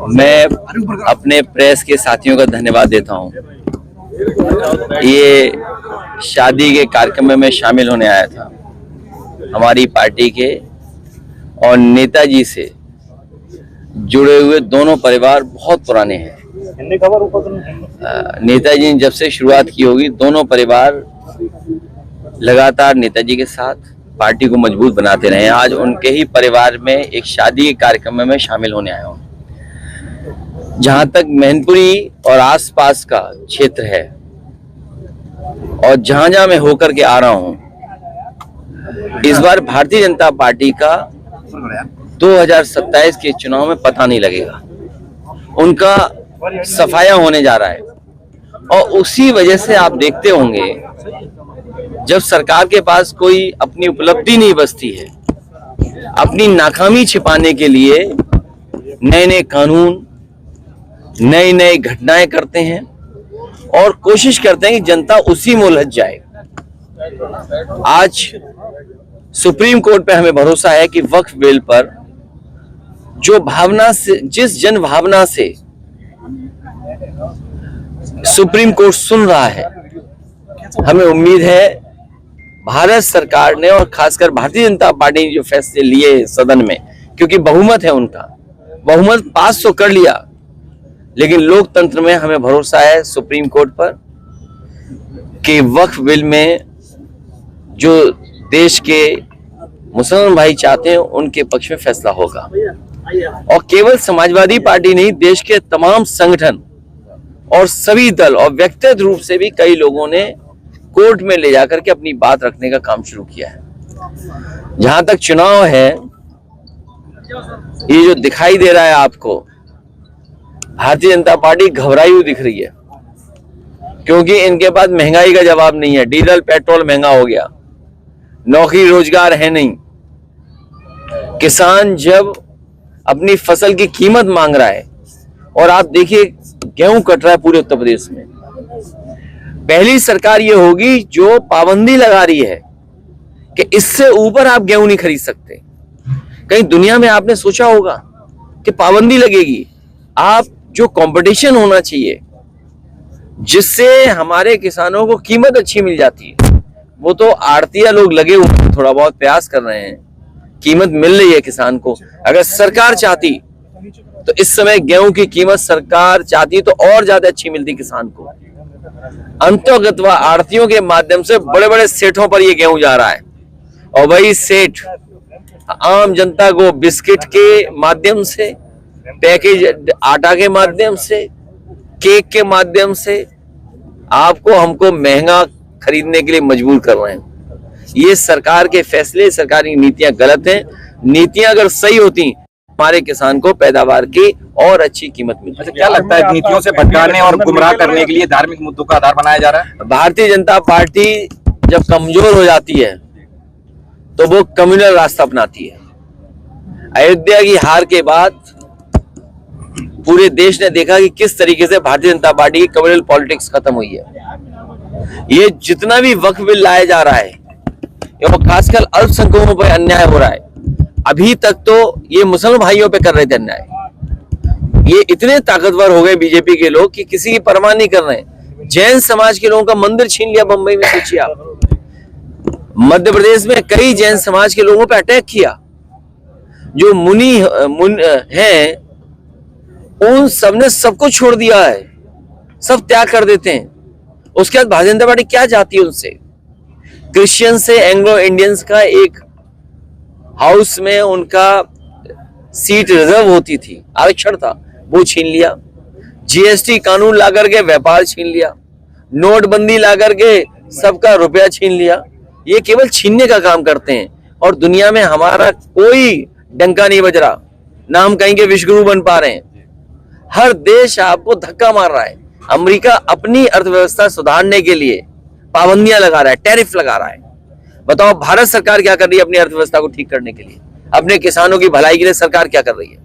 मैं अपने प्रेस के साथियों का धन्यवाद देता हूं। ये शादी के कार्यक्रम में मैं शामिल होने आया था हमारी पार्टी के, और नेताजी से जुड़े हुए दोनों परिवार बहुत पुराने हैं। नेताजी ने जब से शुरुआत की होगी, दोनों परिवार लगातार नेताजी के साथ पार्टी को मजबूत बनाते रहे हैं। आज उनके ही परिवार में एक शादी के कार्यक्रम में मैं शामिल होने आया हूं। जहां तक मैनपुरी और आसपास का क्षेत्र है और जहां जहां मैं होकर के आ रहा हूं, इस बार भारतीय जनता पार्टी का 2027 के चुनाव में पता नहीं लगेगा। उनका सफाया होने जा रहा है, और उसी वजह से आप देखते होंगे जब सरकार के पास कोई अपनी उपलब्धि नहीं बचती है, अपनी नाकामी छिपाने के लिए नए नए कानून, नई नई घटनाएं करते हैं और कोशिश करते हैं कि जनता उसी में उलझ जाए। आज सुप्रीम कोर्ट पे हमें भरोसा है कि वक्फ बिल पर जो भावना से, जिस जन भावना से सुप्रीम कोर्ट सुन रहा है, हमें उम्मीद है भारत सरकार ने और खासकर भारतीय जनता पार्टी ने जो फैसले लिए सदन में, क्योंकि बहुमत है उनका, बहुमत पास तो कर लिया, लेकिन लोकतंत्र में हमें भरोसा है सुप्रीम कोर्ट पर कि वक्फ बिल में जो देश के मुसलमान भाई चाहते हैं उनके पक्ष में फैसला होगा। और केवल समाजवादी पार्टी नहीं, देश के तमाम संगठन और सभी दल और व्यक्तिगत रूप से भी कई लोगों ने कोर्ट में ले जाकर के अपनी बात रखने का काम शुरू किया है। जहां तक चुनाव है, ये जो दिखाई दे रहा है आपको, भारतीय जनता पार्टी घबराई हुई दिख रही है, क्योंकि इनके पास महंगाई का जवाब नहीं है। डीजल पेट्रोल महंगा हो गया, नौकरी रोजगार है नहीं। किसान जब अपनी फसल की कीमत मांग रहा है, और आप देखिए गेहूं कट रहा है पूरे उत्तर प्रदेश में। पहली सरकार ये होगी जो पाबंदी लगा रही है कि इससे ऊपर आप गेहूं नहीं खरीद सकते। कहीं दुनिया में आपने सोचा होगा कि पाबंदी लगेगी? आप जो कंपटीशन होना चाहिए जिससे हमारे किसानों को कीमत अच्छी मिल जाती है, वो तो आड़तिया लोग लगे हुए थोड़ा बहुत प्रयास कर रहे हैं, कीमत मिल रही है किसान को। अगर सरकार चाहती तो इस समय गेहूं की कीमत सरकार चाहती तो और ज्यादा अच्छी मिलती किसान को। अंतर्गत व आड़तियों के माध्यम से बड़े बड़े सेठों पर ये गेहूं जा रहा है, और वही सेठ आम जनता को बिस्किट के माध्यम से, पैकेज आटा के माध्यम से, केक के माध्यम से आपको हमको महंगा खरीदने के लिए मजबूर कर रहे हैं। ये सरकार के फैसले, सरकार की नीतियां गलत हैं। नीतियां अगर सही होती, हमारे किसान को पैदावार की और अच्छी कीमत मिलती। अच्छा, क्या लगता है नीतियों से भटकाने और गुमराह करने के लिए धार्मिक मुद्दों का आधार बनाया जा रहा है? भारतीय जनता पार्टी जब कमजोर हो जाती है तो वो कम्युनल रास्ता अपनाती है। अयोध्या की हार के बाद पूरे देश ने देखा कि किस तरीके से भारतीय जनता पार्टी की कम्युनल पॉलिटिक्स खत्म हुई है। ये जितना भी वक्फ बिल लाया जा रहा है, और खासकर अल्पसंख्यकों पर अन्याय हो रहा है, अभी तक तो ये मुसलमान भाइयों पे कर रहे थे अन्याय। ये इतने ताकतवर हो गए बीजेपी के लोग कि किसी की परवाह नहीं कर रहे हैं। जैन समाज के लोगों का मंदिर छीन लिया बंबई में, सोचिए आप। मध्य प्रदेश में कई जैन समाज के लोगों पे अटैक किया। जो मुनि हैं उन सबने सब कुछ छोड़ दिया है, सब त्याग कर देते हैं। उसके बाद भारतीय जनता पार्टी क्या चाहती है उनसे? क्रिश्चियन से एंग्लो इंडियंस का एक हाउस में उनका सीट रिजर्व होती थी, आरक्षण था, वो छीन लिया। जीएसटी कानून ला करके व्यापार छीन लिया। नोटबंदी ला करके सबका रुपया छीन लिया। ये केवल छीनने का काम करते हैं, और दुनिया में हमारा कोई डंका नहीं बज रहा, ना हम कहीं के विश्वगुरु बन पा रहे हैं। हर देश आपको धक्का मार रहा है। अमेरिका अपनी अर्थव्यवस्था सुधारने के लिए पाबंदियां लगा रहा है, टैरिफ लगा रहा है। बताओ भारत सरकार क्या कर रही है अपनी अर्थव्यवस्था को ठीक करने के लिए? अपने किसानों की भलाई के लिए सरकार क्या कर रही है?